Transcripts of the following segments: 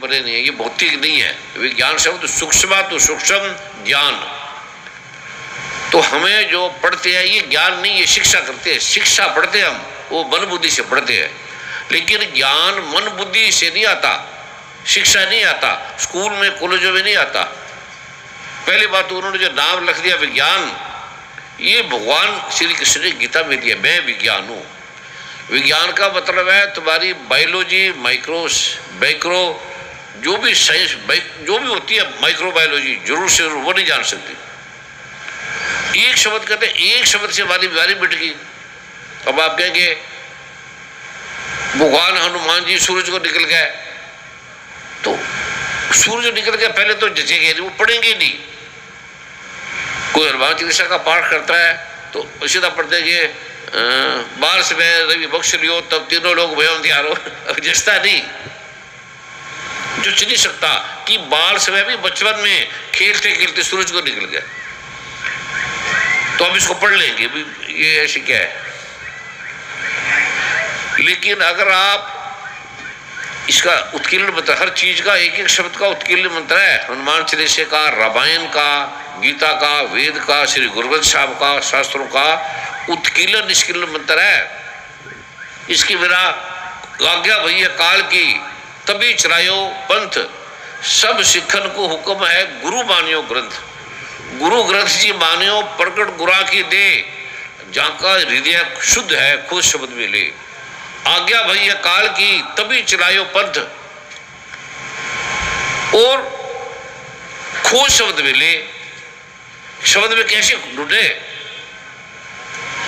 परे नहीं है, ये भौतिक नहीं है। विज्ञान शब्द सूक्ष्म तो सूक्ष्म ज्ञान, तो हमें जो पढ़ते हैं ये ज्ञान नहीं, ये शिक्षा करते हैं। शिक्षा पढ़ते हैं हम, वो मन बुद्धि से पढ़ते हैं, लेकिन ज्ञान मन बुद्धि से नहीं आता, शिक्षा नहीं आता, स्कूल में कॉलेजों में नहीं आता। पहली बात तो उन्होंने जो नाम रख दिया विज्ञान, ये भगवान श्री कृष्ण ने गीता में दिया, मैं विज्ञान हूँ। विज्ञान का मतलब है तुम्हारी बायोलॉजी, माइक्रो जो भी साइंस जो भी होती है, माइक्रो बायोलॉजी जरूर से जरूर वो नहीं जान सकती। एक शब्द कहते हैं, एक शब्द से हमारी बीमारी मिट गई। अब आप कहेंगे भगवान हनुमान जी सूरज को निकल गए, तो सूरज निकल गया पहले तो जचेंगे नहीं, वो पढ़ेंगे नहीं। कोई हनुमान चालीसा का पाठ करता है तो सीधा पढ़ते कि बाल समय रवि बख्श लियो तब तीनों लोग भयों त्यारो, जचता नहीं, जच नहीं सकता कि बाल समय भी बचपन में खेलते खेलते सूरज को निकल गया, तो हम इसको पढ़ लेंगे ये ऐसी क्या है। लेकिन अगर आप इसका उत्कीर्ण मंत्र, हर चीज का एक एक शब्द का उत्कीर्ण मंत्र है, हनुमान चालीसा का, रामायण का, गीता का, वेद का, श्री गुरु ग्रंथ साहब का, शास्त्रों का उत्कीर्ण निष्कीर्ण मंत्र है। इसके बिना आज्ञा भैया काल की तभी चलायो पंथ, सब सिखन को हुक्म है गुरु मानियो ग्रंथ। गुरु ग्रंथ जी मानियो प्रकट गुरा की दे, जाका हृदय शुद्ध है खुद शब्द में ले। आज्ञा भैया काल की तभी चलायो पंथ, और खोज शब्द में ले। शब्द में कैसे ढूंढे?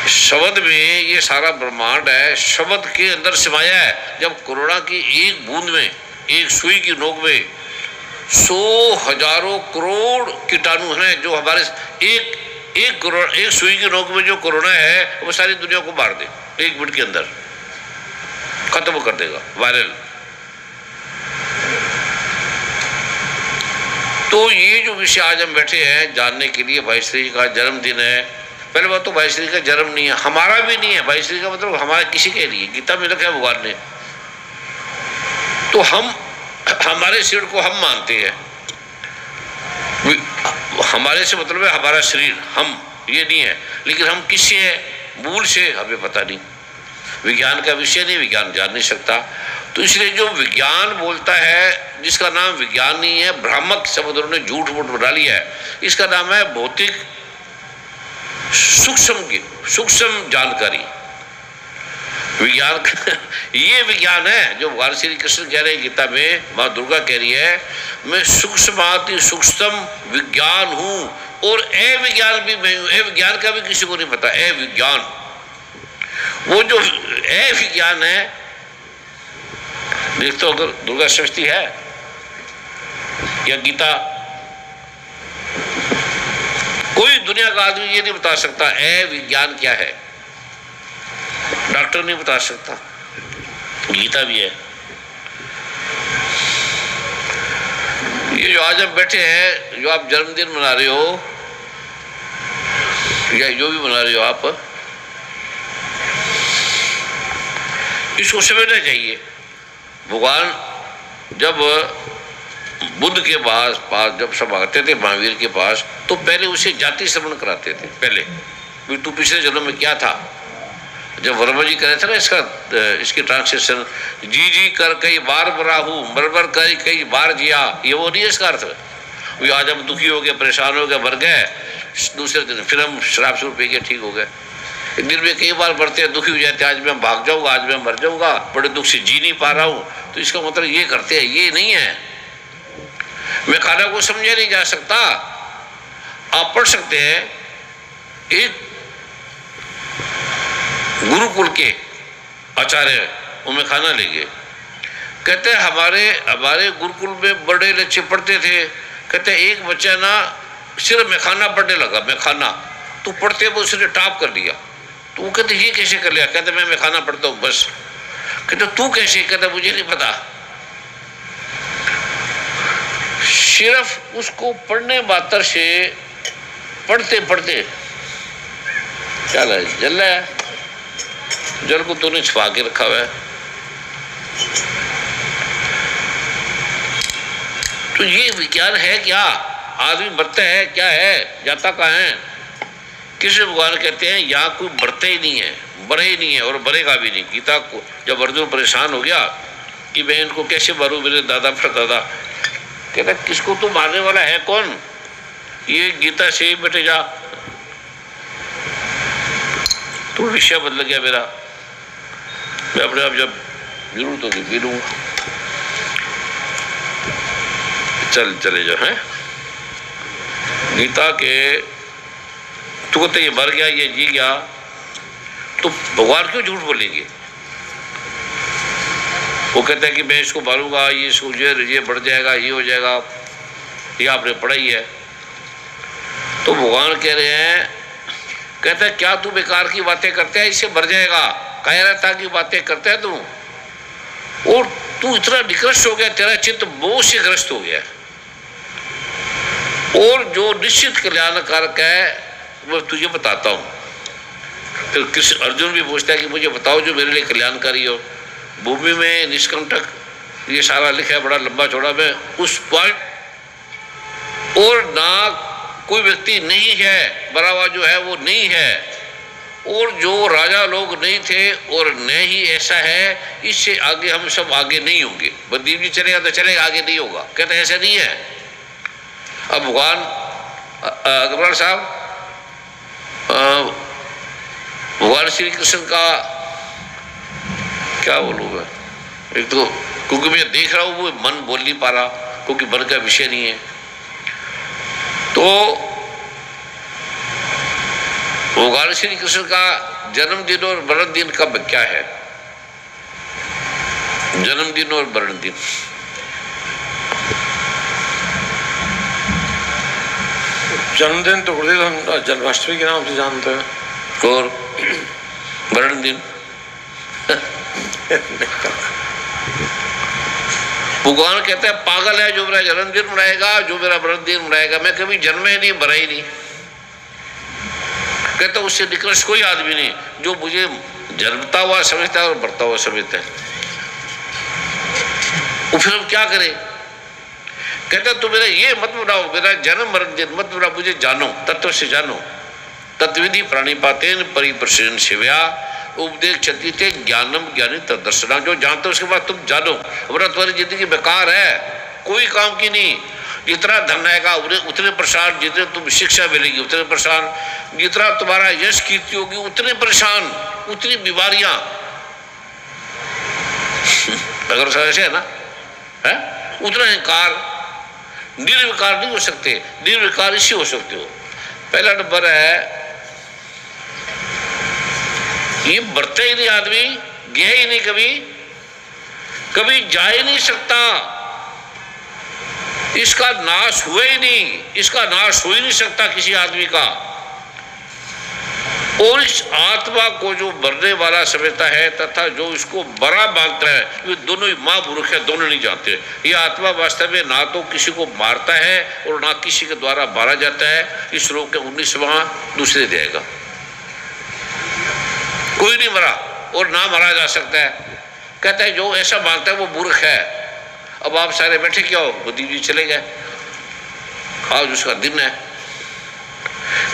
शब्द में ये सारा ब्रह्मांड है, शब्द के अंदर समाया है। जब कोरोना की एक बूंद में, एक सुई की नोक में 100 हजारों करोड़ कीटाणु हैं, जो हमारे एक सुई की नोक में जो कोरोना है वो सारी दुनिया को मार दे, 1 मिनट के अंदर खत्म कर देगा, वायरल। तो ये जो विषय आज हम बैठे हैं जानने के लिए, भाई श्री का जन्मदिन है। पहले बात तो भाई श्री का जन्म नहीं है, हमारा भी नहीं है। भाई श्री का मतलब हमारा किसी का नहीं है, गीता में रखा है भगवान ने। तो हम हमारे शरीर को हम मानते हैं, हमारे से मतलब है हमारा शरीर, हम ये नहीं है। लेकिन हम किससे है, मूल से हमें पता नहीं। विज्ञान का विषय नहीं, विज्ञान जान नहीं सकता। तो इसलिए जो विज्ञान बोलता है, जिसका नाम विज्ञान नहीं है, भ्रामक शब्द उन्होंने झूठ मूठ बना लिया है, इसका नाम है भौतिक सूक्ष्म जानकारी। विज्ञान ये विज्ञान है जो भगवान श्री कृष्ण कह रहे हैं गीता में, माँ दुर्गा कह रही है मैं सूक्ष्माति सूक्ष्म विज्ञान हूँ, और ए विज्ञान भी मैं हूँ। ए विज्ञान का भी किसी को नहीं पता। ए विज्ञान, वो जो ए विज्ञान है, देख तो अगर दुर्गा सृष्टि है या गीता, कोई दुनिया का आदमी ये नहीं बता सकता ए विज्ञान क्या है। डॉक्टर नहीं बता सकता, गीता भी है। ये जो आज हम बैठे हैं, जो आप जन्मदिन मना रहे हो या जो भी मना रहे हो आप, इसको समझना चाहिए। भगवान जब बुद्ध के पास जब सब आते थे महावीर के पास, तो पहले उसे जाति श्रवण कराते थे। पहले तू पिछले जन्म में क्या था। जब वर्मा जी करे थे ना इसकी ट्रांसलेशन, जी कर कई बार मरा हूँ, मर कर कई बार जिया, ये वो नहीं है इसका अर्थ। वो आज हम दुखी हो गए, परेशान हो गए, मर गए, दूसरे दिन फिर हम शराब शुरू पी के ठीक हो गए। दिन में कई बार मरते हैं, दुखी हो जाते हैं, आज मैं भाग जाऊंगा, आज मैं मर जाऊंगा, बड़े दुख से जी नहीं पा रहा हूँ। तो इसका मतलब ये करते हैं, ये नहीं है। मैं खाना को समझा नहीं जा सकता। आप पढ़ सकते हैं, एक गुरुकुल के आचार्य उनमें खाना लेंगे, कहते हैं हमारे गुरुकुल में बड़े बच्चे पढ़ते थे। कहते हैं एक बच्चा ना सिर्फ मैं खाना पढ़ने लगा, मैं खाना, तो पढ़ते वो उसने टॉप कर लिया। तो वो कहते ये कैसे कर लिया? कहते मैं खाना पढ़ता हूँ बस। कहते तू कैसे? कहते मुझे नहीं पता। सिर्फ उसको पढ़ने मात्र से, पढ़ते पढ़ते क्या जल रहा है, जल को तूने छुपा के रखा हुआ है। तो ये विज्ञान है क्या? आदमी बढ़ता है क्या है, जाता कहाँ है? कृष्ण भगवान कहते हैं यहाँ कोई बढ़ता ही नहीं है, बढ़े ही नहीं है और बढ़ेगा भी नहीं। गीता को जब अर्जुन परेशान हो गया कि मैं इनको कैसे मारूं, मेरे दादा परदादा, कहता किसको तो मारने वाला है कौन, ये गीता से ही बैठे जा। तो विषय बदल गया मेरा, मैं अपने आप जब जरूरत होगी पी लूँगा, चले जाओ। है गीता के तू कहते ये मर गया, ये जी गया, तो भगवान क्यों झूठ बोलेंगे? वो कहता है कि मैं इसको मारूंगा, ये इसको ये बढ़ जाएगा, ये हो जाएगा, ये आपने पढ़ा ही है। तो भगवान कह रहे हैं, कहता है क्या तू बेकार की बातें करते हैं, इससे मर जाएगा, कह रहा था कि बातें करते हैं तू, और तू इतना निकृष्ट हो गया, तेरा चित्त मोह से ग्रस्त हो गया, और जो निश्चित कल्याणकारक है वो तुझे बताता हूँ। फिर कृष्ण अर्जुन भी पूछता है कि मुझे बताओ जो मेरे लिए कल्याणकारी हो। भूमि में निष्कंटक ये सारा लिखा है, बड़ा लंबा चौड़ा, में उस पॉइंट, और ना कोई व्यक्ति नहीं है, बड़ा हुआ जो है वो नहीं है, और जो राजा लोग नहीं थे और न ही ऐसा है, इससे आगे हम सब आगे नहीं होंगे। बलदेव जी चलेगा तो चलेगा, आगे नहीं होगा। कहते ऐसा नहीं है। अब भगवान अकबर साहब, भगवान श्री कृष्ण का क्या बोलूँ मैं, एक तो क्योंकि मैं देख रहा हूँ वो मन बोल नहीं पा रहा, क्योंकि मन का विषय नहीं है। तो भगवान श्री कृष्ण का जन्मदिन और मरण दिन कब क्या है? जन्मदिन और मरण दिन जन्मदिन तो गुरुदेव हम जन्माष्टमी के नाम से जानते हैं, और मरण दिन भगवान कहते हैं पागल है जो मेरा जन्मदिन मनाएगा, जो मेरा मरण दिन मनाएगा। मैं कभी जन्मे ही नहीं, मरा ही नहीं। कहता उससे निकृष्ट कोई आदमी नहीं जो मुझे जन्मता हुआ समझता है और बढ़ता हुआ समझता है। वो फिर हम क्या करें? कहता तो मेरा ये मत बनाओ, मेरा जन्म मरण दिन मत बनाओ, मुझे जानो, तत्व से जानो। तत्विधि प्राणिपातेन परिप्रसेन शिव्या उपदेश चलती थे ज्ञानम ज्ञानी तदर्शना। जो जानते हो उसके बाद तुम जानो, वरना तुम्हारी जिंदगी बेकार है, कोई काम की नहीं। जितना धन आएगा उतने परेशान, जितने तुम शिक्षा मिलेगी उतने परेशान, जितना तुम्हारा यश कीर्ति होगी उतने परेशान, उतनी बीमारियां। अगर ऐसे है ना, है उतना अहंकार। निर्विकार नहीं हो सकते, निर्विकार इसी हो सकते हो। पहला नंबर है ये बढ़ता ही नहीं, आदमी गया ही नहीं, कभी जा ही नहीं सकता, इसका नाश हुआ ही नहीं, इसका नाश हो ही नहीं सकता किसी आदमी का। और इस आत्मा को जो मरने वाला समझता है तथा जो इसको बड़ा मानता है, ये दोनों ही मां मूर्ख है, दोनों नहीं जानते। ये आत्मा वास्तव में ना तो किसी को मारता है और ना किसी के द्वारा मारा जाता है। इस श्लोक के 19वां दूसरे देगा, कोई नहीं मरा और ना मरा जा सकता है। कहता है जो ऐसा मानता है वो मूर्ख है। अब आप सारे बैठे क्या हो, बुद्धि जी चले गए, आज उसका दिन है।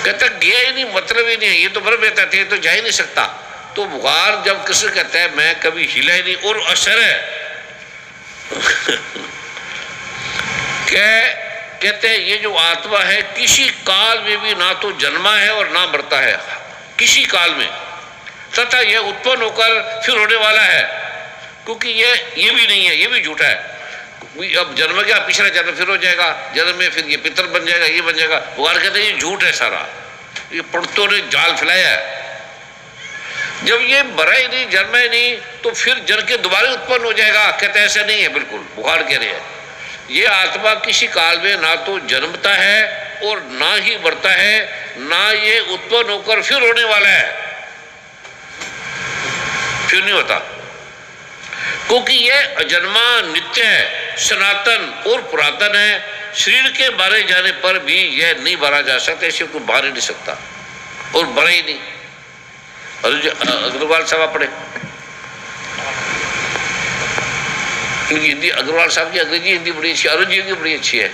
कहता गया ही नहीं, मतलब ही नहीं है, ये तो मर बेता थे, तो जा ही नहीं सकता। तो भगवान जब कृष्ण कहता है मैं कभी हिला ही नहीं, और असर है कहते हैं ये जो आत्मा है किसी काल में भी ना तो जन्मा है और ना मरता है, किसी काल में, तथा यह उत्पन्न होकर फिर होने वाला है। क्योंकि ये भी नहीं है, ये भी झूठा है। अब जन्म गया, पिछला जन्म फिर हो जाएगा, जन्म में फिर ये पितर बन जाएगा, ये बन जाएगा। भगवान कहते हैं ये झूठ है सारा, ये पंडितों ने जाल फैलाया है। जब ये मरा ही नहीं, जन्मा ही नहीं, तो फिर जन के दोबारा उत्पन्न हो जाएगा। कहते हैं ऐसा नहीं है, बिल्कुल भगवान कह रहे हैं ये आत्मा किसी काल में ना तो जन्मता है और ना ही मरता है, ना ये उत्पन्न होकर फिर होने वाला है, फिर नहीं होता। क्योंकि ये अजन्मा, नित्य है, सनातन और पुरातन है। शरीर के मारे जाने पर भी यह नहीं मारा जा सकता, इसे कोई मार ही नहीं सकता और मरा ही नहीं। अग्रवाल साहब पढ़े इनकी हिंदी, अग्रवाल साहब की अंग्रेजी हिंदी बड़ी अच्छी, अरुण जी की बड़ी अच्छी है।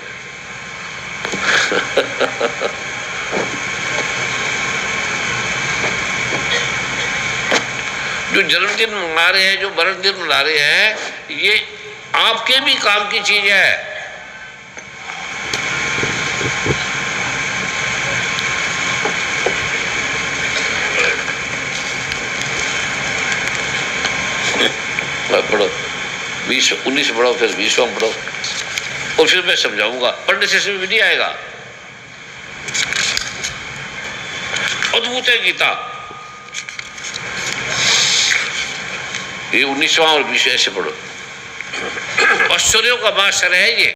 जो जन्मदिन मना रहे हैं, जो मरण दिन मना रहे हैं, ये आपके भी काम की चीज है। पढ़ो 20-19 पढ़ो, फिर 20वां पढ़ो, और फिर मैं समझाऊंगा। पढ़ने से समझ नहीं आएगा। अद्भुत है गीता। ये 19वां और 20वां ऐसे पढ़ो। आश्चर्यों का महाशर है ये।